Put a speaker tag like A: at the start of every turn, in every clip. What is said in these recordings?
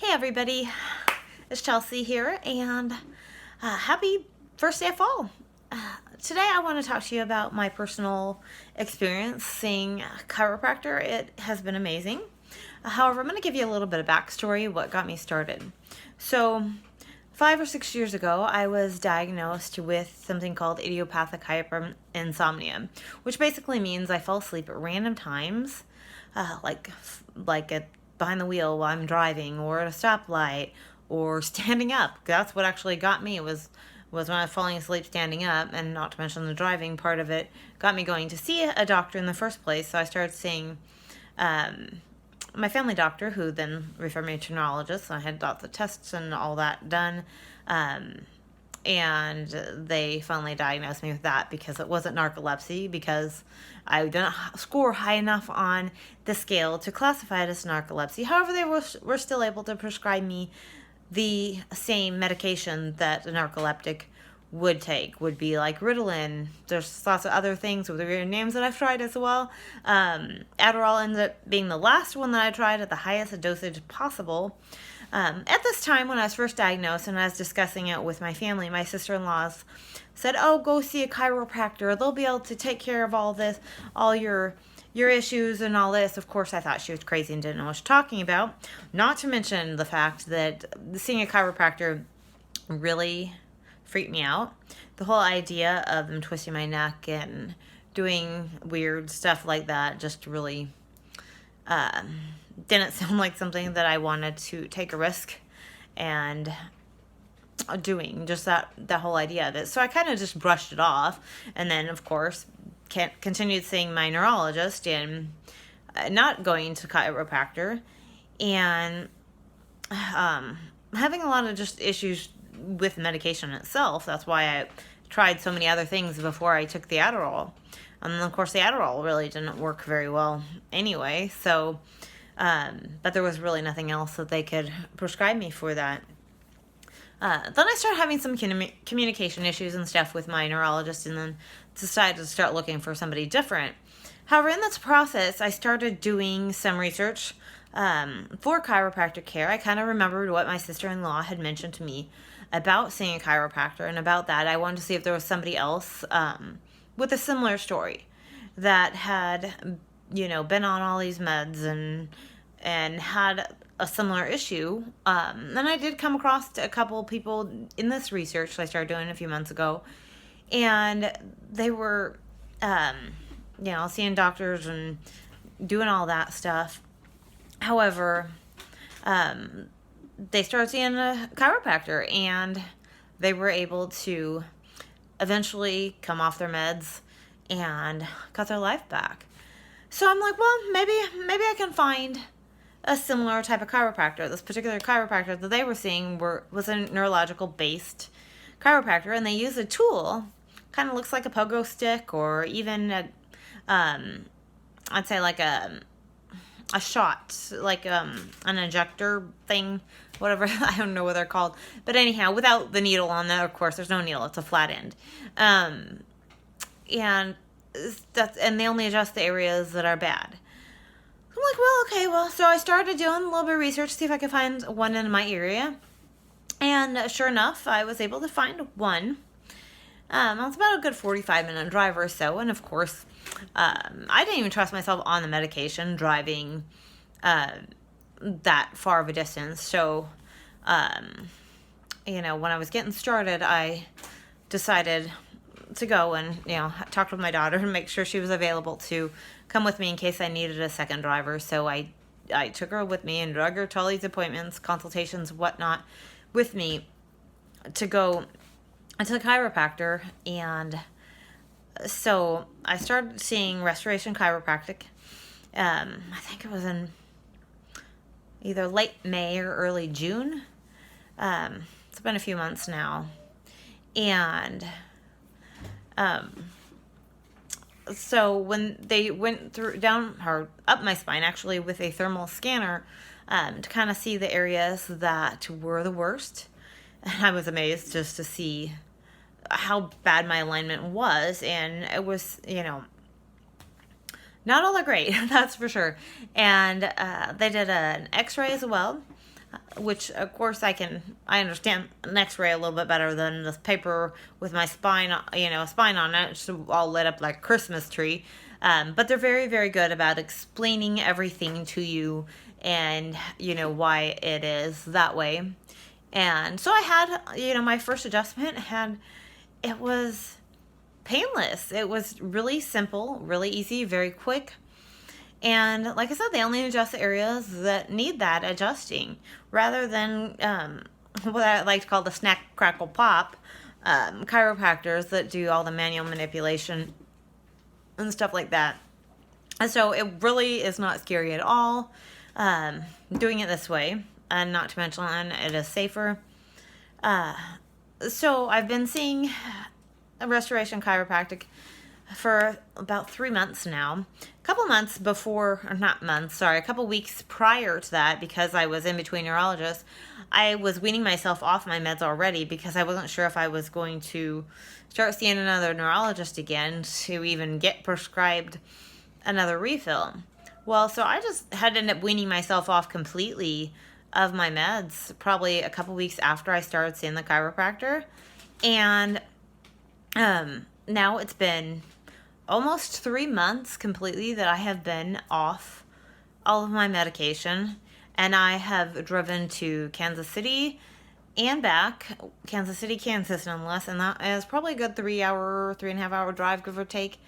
A: Hey everybody, it's Chelsea here, and happy first day of fall. Today I want to talk to you about my personal experience seeing a chiropractor. It has been amazing. However, I'm going to give you a little bit of backstory, what got me started. So, 5 or 6 years ago, I was diagnosed with something called idiopathic hyperinsomnia, which basically means I fall asleep at random times, like at behind the wheel while I'm driving, or at a stoplight, or standing up. That's what actually got me was when I was falling asleep standing up, and not to mention the driving part of it got me going to see a doctor in the first place. So I started seeing my family doctor, who then referred me to a neurologist. So I had lots of tests and all that done. And they finally diagnosed me with that because it wasn't narcolepsy, because I didn't score high enough on the scale to classify it as narcolepsy. However, they were still able to prescribe me the same medication that a narcoleptic would take, would be like Ritalin. There's lots of other things with weird names that I've tried as well. Adderall ended up being the last one that I tried at the highest dosage possible. At this time, when I was first diagnosed and I was discussing it with my family, my sister-in-laws said, "Oh, go see a chiropractor. They'll be able to take care of all this, all your issues and all this." Of course, I thought she was crazy and didn't know what she was talking about. Not to mention the fact that seeing a chiropractor really freaked me out. The whole idea of them twisting my neck and doing weird stuff like that just really didn't sound like something that I wanted to take a risk and doing, just that whole idea of it. So I kind of just brushed it off, and then of course continued seeing my neurologist and not going to chiropractor, and having a lot of just issues with medication itself. That's why I tried so many other things before I took the Adderall. And then of course the Adderall really didn't work very well anyway, so but there was really nothing else that they could prescribe me for that. Then I started having some communication issues and stuff with my neurologist, and then decided to start looking for somebody different. However, in this process, I started doing some research for chiropractic care. I kind of remembered what my sister-in-law had mentioned to me about seeing a chiropractor, and about that, I wanted to see if there was somebody else with a similar story that had, been on all these meds and had a similar issue. And I did come across a couple of people in this research that I started doing a few months ago, and they were, seeing doctors and doing all that stuff. However, they started seeing a chiropractor, and they were able to eventually come off their meds and got their life back. So I'm like, well, maybe I can find a similar type of chiropractor. This particular chiropractor that they were seeing was a neurological based chiropractor, and they use a tool, kind of looks like a pogo stick, or even I'd say like a shot, like an injector thing, whatever. I don't know what they're called, but anyhow, without the needle on there. Of course, there's no needle; it's a flat end, and they only adjust the areas that are bad. I'm like, well, okay, so I started doing a little bit of research to see if I could find one in my area, and sure enough, I was able to find one. It was about a good 45-minute drive or so, and of course, I didn't even trust myself on the medication driving that far of a distance. So, when I was getting started, I decided to go and, talk with my daughter and make sure she was available to come with me in case I needed a second driver. So I took her with me and drug her to all these appointments, consultations, whatnot, with me to go to the chiropractor. And so I started seeing Restoration Chiropractic. I think it was in either late May or early June. It's been a few months now. And so when they went up my spine, actually, with a thermal scanner, to kind of see the areas that were the worst, and I was amazed just to see how bad my alignment was, and it was, not all that great, that's for sure. And they did an x-ray as well, which of course I understand an x-ray a little bit better than this paper with my spine, spine on it. It's all lit up like a Christmas tree. But they're very, very good about explaining everything to you and, why it is that way. And so I had, my first adjustment, and it was painless. It was really simple, really easy, very quick. And like I said, they only adjust the areas that need that adjusting rather than what I like to call the snack, crackle, pop chiropractors that do all the manual manipulation and stuff like that. And so it really is not scary at all doing it this way. And not to mention, it is safer. So I've been seeing a restoration chiropractic for about 3 months now. A couple months before, or not months, sorry, a couple weeks prior to that, because I was in between neurologists, I was weaning myself off my meds already because I wasn't sure if I was going to start seeing another neurologist again to even get prescribed another refill. Well, so I just had to end up weaning myself off completely of my meds probably a couple weeks after I started seeing the chiropractor. And now it's been almost 3 months completely that I have been off all of my medication, and I have driven to Kansas City and back, Kansas City, Kansas nonetheless, and that is probably a good 3.5 hour drive, give or take.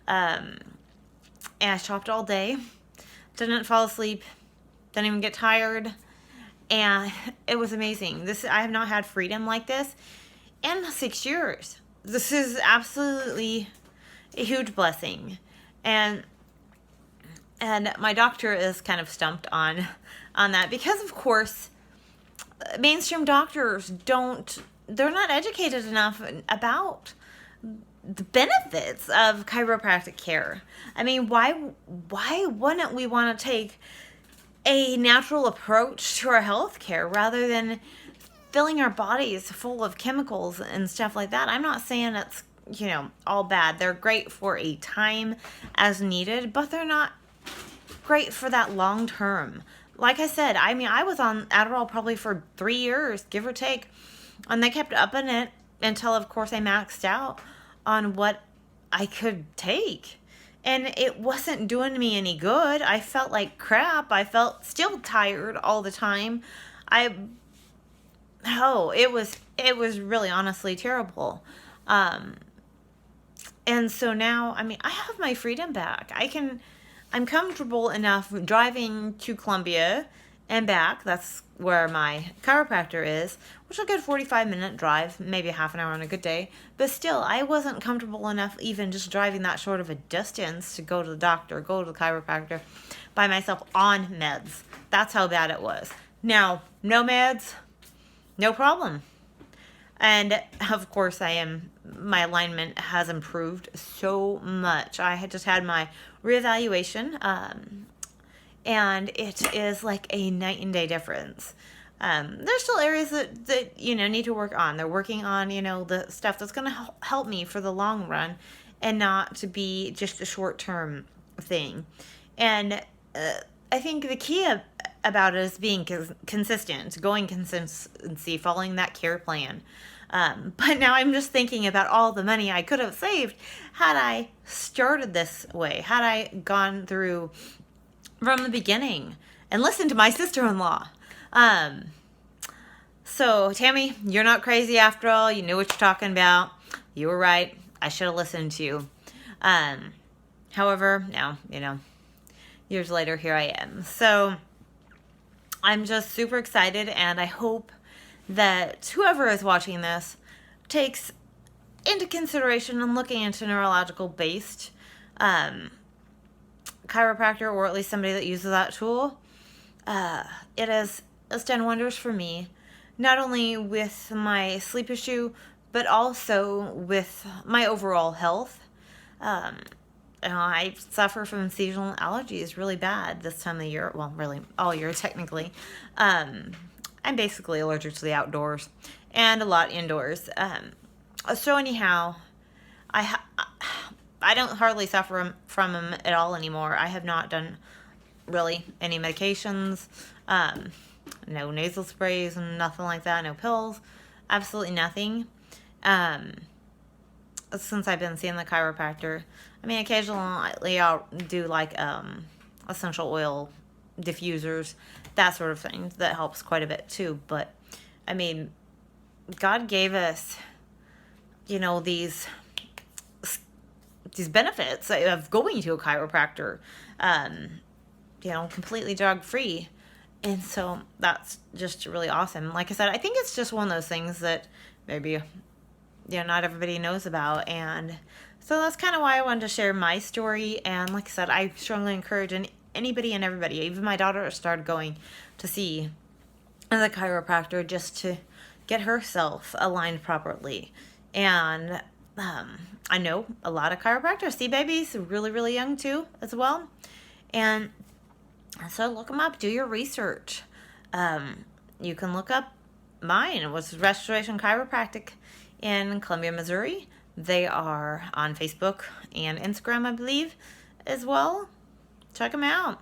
A: And I shopped all day, didn't fall asleep, didn't even get tired, and it was amazing. I have not had freedom like this in 6 years. This is absolutely a huge blessing. And my doctor is kind of stumped on that because, of course, mainstream doctors they're not educated enough about the benefits of chiropractic care. I mean, why wouldn't we want to take a natural approach to our health care rather than filling our bodies full of chemicals and stuff like that? I'm not saying it's, all bad. They're great for a time as needed, but they're not great for that long term. Like I said, I was on Adderall probably for 3 years, give or take, and they kept upping it until, of course, I maxed out on what I could take. And it wasn't doing me any good. I felt like crap. I felt still tired all the time. It was really honestly terrible. And so now, I have my freedom back. I'm comfortable enough driving to Columbia and back. That's where my chiropractor is, which is a good 45-minute drive, maybe a half an hour on a good day. But still, I wasn't comfortable enough even just driving that short of a distance to go to the doctor, go to the chiropractor by myself on meds. That's how bad it was. Now, no meds, no problem. And of course, my alignment has improved so much. I had just had my reevaluation, and it is like a night and day difference. There's still areas that need to work on. They're working on, the stuff that's going to help me for the long run and not to be just a short-term thing. And I think the key about it is being consistent, going consistency, following that care plan. But now I'm just thinking about all the money I could have saved had I started this way, had I gone through from the beginning and listened to my sister-in-law. So Tammy, you're not crazy after all. You knew what you're talking about. You were right. I should have listened to you. However, now, years later, here I am. So I'm just super excited, and I hope that whoever is watching this takes into consideration and looking into neurological based chiropractor, or at least somebody that uses that tool. It's done wonders for me, not only with my sleep issue, but also with my overall health. I suffer from seasonal allergies really bad this time of the year. Well, really all year technically. I'm basically allergic to the outdoors and a lot indoors. So anyhow, I don't hardly suffer from them at all anymore. I have not done really any medications, no nasal sprays and nothing like that, no pills, absolutely nothing. Since I've been seeing the chiropractor, I mean, occasionally I'll do like essential oil diffusers, that sort of thing. That helps quite a bit too. But I mean, God gave us, these benefits of going to a chiropractor, completely drug free. And so that's just really awesome. Like I said, I think it's just one of those things that maybe, not everybody knows about. And so that's kind of why I wanted to share my story. And like I said, I strongly encourage anybody and everybody, even my daughter started going to see the chiropractor just to get herself aligned properly. And I know a lot of chiropractors see babies really, really young too as well. And so look them up, do your research. You can look up mine. It was Restoration Chiropractic in Columbia, Missouri. They are on Facebook and Instagram, I believe, as well. Check them out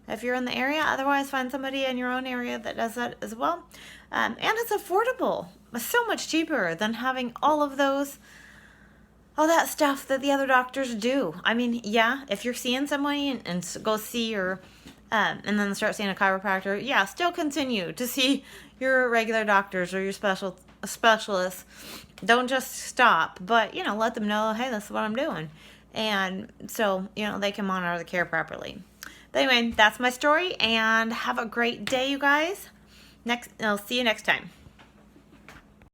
A: if you're in the area. Otherwise, find somebody in your own area that does that as well. And it's affordable. It's so much cheaper than having all that stuff that the other doctors do. I mean, yeah, if you're seeing somebody and go see your, and then start seeing a chiropractor, yeah, still continue to see your regular doctors or your specialists. Don't just stop, but, let them know, hey, this is what I'm doing. And so, they can monitor the care properly. But anyway, that's my story, and have a great day, you guys. I'll see you next time.